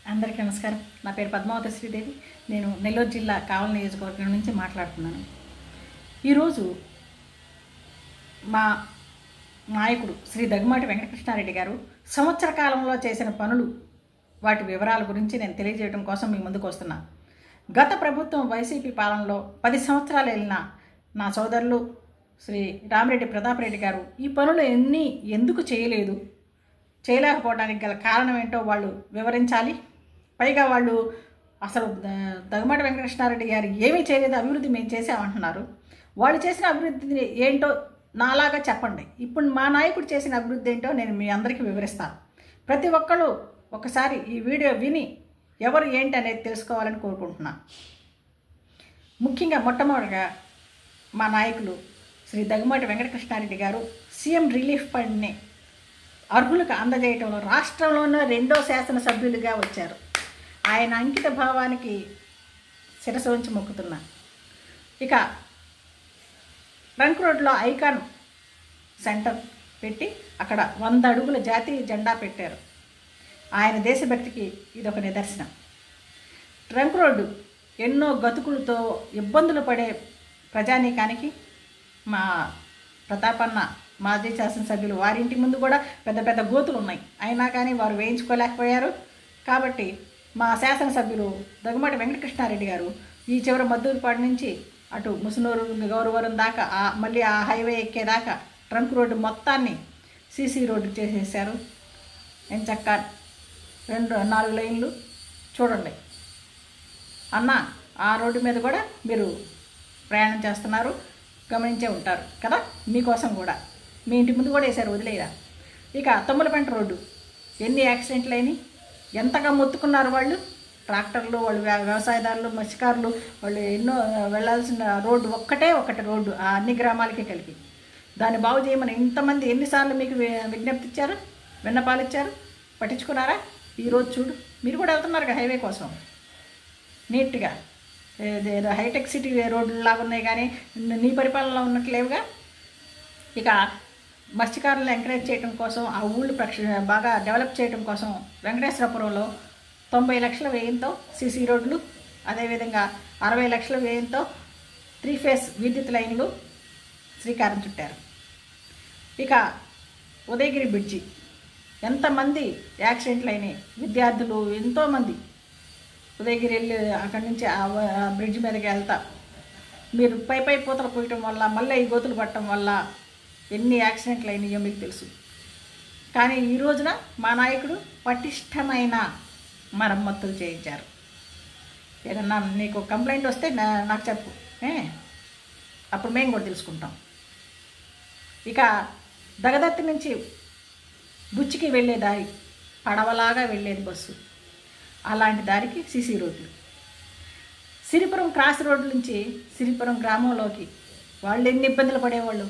అందరికీ నమస్కారం. నా పేరు పద్మావతి శ్రీదేవి. నేను నెల్లూరు జిల్లా కావలి నియోజకవర్గం నుంచి మాట్లాడుతున్నాను. ఈరోజు మా నాయకుడు శ్రీ దగ్గుమాటి వెంకటకృష్ణారెడ్డి గారు సంవత్సర కాలంలో చేసిన పనులు, వాటి వివరాల గురించి నేను తెలియజేయడం కోసం మీ ముందుకు వస్తున్నా. గత ప్రభుత్వం వైసీపీ పాలనలో 10 సంవత్సరాలు వెళ్ళిన నా సోదరులు శ్రీ రామిరెడ్డి ప్రతాప్ రెడ్డి గారు ఈ పనులు ఎందుకు చేయలేకపోవడానికి గల కారణం ఏంటో వాళ్ళు వివరించాలి. పైగా వాళ్ళు అసలు దగ్గుమాటి వెంకటకృష్ణారెడ్డి గారు ఏమీ చేయలేదు, అభివృద్ధి మేము చేసామంటున్నారు. వాళ్ళు చేసిన అభివృద్ధి ఏంటో నాలాగా చెప్పండి. ఇప్పుడు మా నాయకుడు చేసిన అభివృద్ధి ఏంటో నేను మీ అందరికీ వివరిస్తాను. ప్రతి ఒక్కళ్ళు ఒకసారి ఈ వీడియో విని ఎవరు ఏంటి అనేది తెలుసుకోవాలని కోరుకుంటున్నాను. ముఖ్యంగా మొట్టమొదటిగా మా నాయకులు శ్రీ దగ్గుమాటి వెంకటకృష్ణారెడ్డి గారు సీఎం రిలీఫ్ ఫండ్ని అర్హులకు అందజేయటంలో రాష్ట్రంలోనే 2వ శాసనసభ్యులుగా వచ్చారు. ఆయన అంకిత భావానికి శిరస్సు ఉంచి మొక్కుతున్నా. ఇక ట్రంక్ రోడ్లో ఐకాన్ సెంటర్ పెట్టి అక్కడ 100 అడుగుల జాతీయ జెండా పెట్టారు. ఆయన దేశభక్తికి ఇదొక నిదర్శనం. ట్రంక్ రోడ్డు ఎన్నో గతుకులతో ఇబ్బందులు పడే ప్రజానీకానికి మా ప్రతాపన్న మాజీ శాసనసభ్యులు వారింటి ముందు కూడా పెద్ద పెద్ద గోతులు ఉన్నాయి, అయినా కానీ వారు వేయించుకోలేకపోయారు. కాబట్టి మా శాసనసభ్యులు దగ్గుమాటి వెంకటకృష్ణారెడ్డి గారు ఈ చివరి మద్దూరుపాడు నుంచి అటు ముసునూరు గౌరవరం దాకా మళ్ళీ ఆ హైవే ఎక్కేదాకా ట్రంక్ రోడ్డు మొత్తాన్ని సీసీ రోడ్డు చేసేసారు. ఎంచక్క 4 లైన్లు చూడండి అన్న. ఆ రోడ్డు మీద కూడా మీరు ప్రయాణం చేస్తున్నారు, గమనించే ఉంటారు కదా. మీకోసం కూడా మీ ఇంటి ముందు కూడా వేశారు, వదిలేరా. ఇక తమ్ములపేంట రోడ్డు ఎన్ని యాక్సిడెంట్లు అయినాయి, ఎంతగా మొత్తుకున్నారు వాళ్ళు. ట్రాక్టర్లు, వాళ్ళు వ్యవసాయదారులు, మత్స్యకారులు, వాళ్ళు ఎన్నో వెళ్ళాల్సిన రోడ్డు ఒకటి రోడ్డు ఆ అన్ని గ్రామాలకి కలిపి దాన్ని బాగు చేయమని ఇంతమంది ఎన్నిసార్లు మీకు విజ్ఞప్తి ఇచ్చారు, విన్నపాలు ఇచ్చారు, పట్టించుకున్నారా? ఈరోజు చూడు, మీరు కూడా వెళ్తున్నారు కదా హైవే కోసం నీట్గా. ఏదో హైటెక్ సిటీ రోడ్డులాగా ఉన్నాయి కానీ నీ పరిపాలనలో ఉన్నట్లేవుగా. ఇక మత్స్యకారులను ఎంకరేజ్ చేయడం కోసం, ఆ ఊళ్ళు బాగా డెవలప్ చేయడం కోసం వెంకటేశ్వరపురంలో 90 లక్షల వ్యయంతో సీసీ రోడ్లు, అదేవిధంగా 60 లక్షల వ్యయంతో 3 ఫేస్ విద్యుత్ లైన్లు శ్రీకారం చుట్టారు. ఇక ఉదయగిరి బ్రిడ్జి ఎంతమంది యాక్సిడెంట్లు అయినాయి, విద్యార్థులు ఎంతోమంది ఉదయగిరి వెళ్ళి అక్కడి నుంచి ఆ బ్రిడ్జ్ మీదకి వెళ్తా మీరు పై పూతలు పోయటం వల్ల, మళ్ళీ ఈ గోతులు పట్టడం వల్ల ఎన్ని యాక్సిడెంట్లు అయినాయో మీకు తెలుసు. కానీ ఈ రోజున మా నాయకుడు పటిష్టమైన మరమ్మతులు చేయించారు. ఏదన్నా నీకు కంప్లైంట్ వస్తే నాకు చెప్పు, అప్పుడు మేము కూడా తెలుసుకుంటాం. ఇక దగదత్తి నుంచి బుచ్చికి వెళ్ళే దారి పడవలాగా వెళ్ళేది బస్సు, అలాంటి దారికి సీసీ రోడ్లు. సిరిపురం క్రాస్ రోడ్ల నుంచి సిరిపురం గ్రామంలోకి వాళ్ళు ఎన్ని ఇబ్బందులు పడేవాళ్ళు.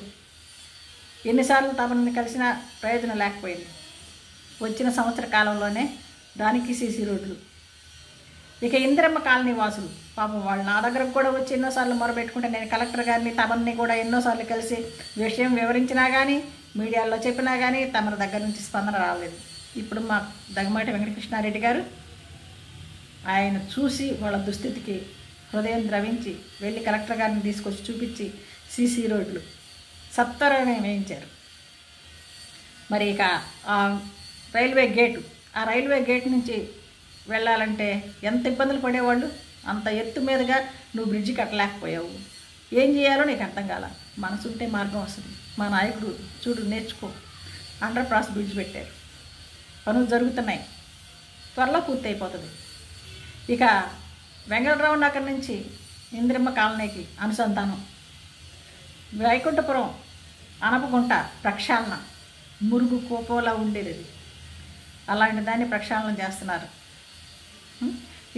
ఎన్నిసార్లు తమని కలిసిన ప్రయోజనం లేకపోయింది. వచ్చిన సంవత్సర కాలంలోనే దానికి సీసీ రోడ్లు. ఇక ఇందిరమ్మ కాలనీ వాసులు పాపం వాళ్ళు నా దగ్గరకు కూడా వచ్చి ఎన్నోసార్లు మొరబెట్టుకుంటే నేను కలెక్టర్ గారిని తమని కూడా ఎన్నోసార్లు కలిసి విషయం వివరించినా కానీ, మీడియాలో చెప్పినా కానీ తమ దగ్గర నుంచి స్పందన రాలేదు. ఇప్పుడు మా దగ్గుమాటి వెంకటకృష్ణారెడ్డి గారు ఆయన చూసి వాళ్ళ దుస్థితికి హృదయం ద్రవించి వెళ్ళి కలెక్టర్ గారిని తీసుకొచ్చి చూపించి సీసీ రోడ్లు సత్వరమే వేయించారు. మరి ఇక రైల్వే గేటు నుంచి వెళ్ళాలంటే ఎంత ఇబ్బందులు పడేవాళ్ళు. అంత ఎత్తు మీదుగా నువ్వు బ్రిడ్జి కట్టలేకపోయావు. ఏం చేయాలో నీకు అర్థం కాల. మనసుంటే మార్గం వస్తుంది. మా నాయకుడు చూడు, నేర్చుకో. అండర్ పాస్ బ్రిడ్జ్ పెట్టారు, పనులు జరుగుతున్నాయి, త్వరలో పూర్తి అయిపోతుంది. ఇక వెంకటరావు నగర్ నుంచి ఇందిరమ్మ కాలనీకి అనుసంధానం, వైకుంఠపురం అనపగుంట ప్రక్షాళన, మురుగు కోపోలా ఉండేది అది, అలాంటి దాన్ని ప్రక్షాళన చేస్తున్నారు.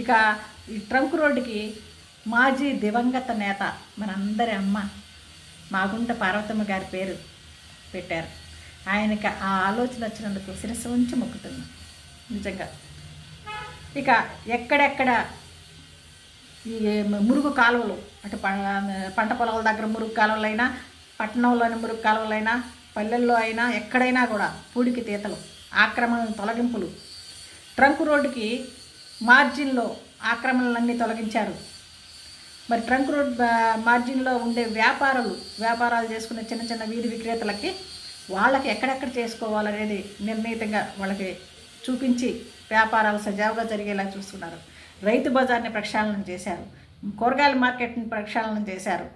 ఇక ఈ ట్రంక్ రోడ్డుకి మాజీ దివంగత నేత మనందరి అమ్మ మాగుంట పార్వతమ్మ గారి పేరు పెట్టారు. ఆయనకి ఆ ఆలోచన వచ్చినందుకు శిరస్సు ఉంచి మొక్కుతున్నాం నిజంగా. ఇక ఎక్కడెక్కడ ఈ మురుగు కాలువలు, అటు పంట పొలాల దగ్గర మురుగు కాలువలైనా, పట్టణంలోని మురుగు కాలువలైనా, పల్లెల్లో అయినా, ఎక్కడైనా కూడా పూడికి తీతలు, ఆక్రమణ తొలగింపులు, ట్రంక్ రోడ్డుకి మార్జిన్లో ఆక్రమణలన్నీ తొలగించారు. మరి ట్రంక్ రోడ్ మార్జిన్లో ఉండే వ్యాపారాలు చేసుకునే చిన్న చిన్న వీధి విక్రేతలకి వాళ్ళకి ఎక్కడెక్కడ చేసుకోవాలనేది నిర్ణీతంగా వాళ్ళకి చూపించి వ్యాపారాలు సజావుగా జరిగేలా చూస్తున్నారు. రైతు బజార్ని ప్రక్షాళన చేశారు. కూరగాయల మార్కెట్ని ప్రక్షాళన చేశారు.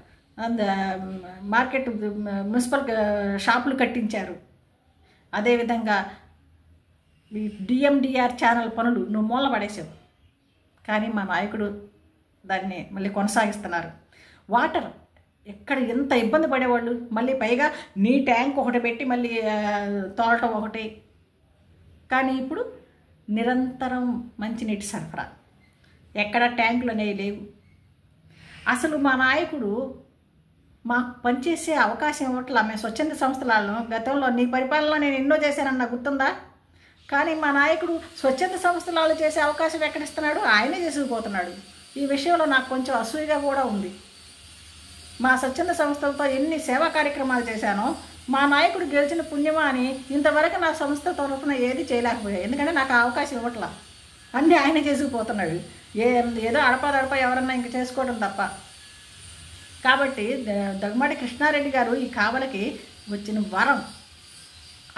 మార్కెట్ మున్సిపల్ షాపులు కట్టించారు. అదేవిధంగా ఈ డిఎండిఆర్ ఛానల్ పనులు నువ్వు మూల పడేసావు, కానీ మా నాయకుడు దాన్ని మళ్ళీ కొనసాగిస్తున్నారు. వాటర్ ఎక్కడ ఎంత ఇబ్బంది పడేవాళ్ళు, మళ్ళీ పైగా నీ ట్యాంక్ ఒకటి పెట్టి మళ్ళీ తోలటం ఒకటి. కానీ ఇప్పుడు నిరంతరం మంచినీటి సరఫరా, ఎక్కడ ట్యాంకులు అనేవి లేవు. అసలు మా నాయకుడు మాకు పనిచేసే అవకాశం ఇవ్వట్లా. మేము స్వచ్ఛంద సంస్థలను గతంలో నీ పరిపాలనలో నేను ఎన్నో చేశానన్న గుర్తుందా? కానీ మా నాయకుడు స్వచ్ఛంద సంస్థలు చేసే అవకాశం ఎక్కడిస్తున్నాడు? ఆయనే చేసుకుపోతున్నాడు. ఈ విషయంలో నాకు కొంచెం అసూయగా కూడా ఉంది. మా స్వచ్ఛంద సంస్థలతో ఎన్ని సేవా కార్యక్రమాలు చేశానో, మా నాయకుడు గెలిచిన పుణ్యమా అని ఇంతవరకు నా సంస్థ తరఫున ఏది చేయలేకపోయాయి. ఎందుకంటే నాకు ఆ అవకాశం ఇవ్వట్లా. అన్నీ ఆయన చేసుకుపోతున్నాడు. ఏదో అడప ఎవరన్నా ఇంక చేసుకోవడం తప్ప. కాబట్టి దగ్గుమాటి కృష్ణారెడ్డి గారు ఈ కావలికి వచ్చిన వరం,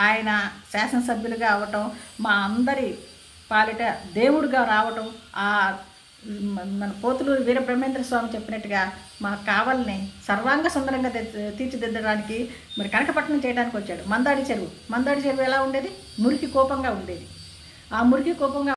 ఆయన శాసనసభ్యులుగా అవటం, మా అందరి పాలిట దేవుడిగా రావటం, ఆ మన పోతులూరు వీరబ్రహ్మేంద్ర స్వామి చెప్పినట్టుగా మా కావలిని సర్వాంగ సుందరంగా తీర్చిదిద్దడానికి మరి కనకపట్నం చేయడానికి వచ్చాడు. మందాడి చెరువు ఎలా ఉండేది? మురికి కోపంగా ఉండేది. ఆ మురికి కోపంగా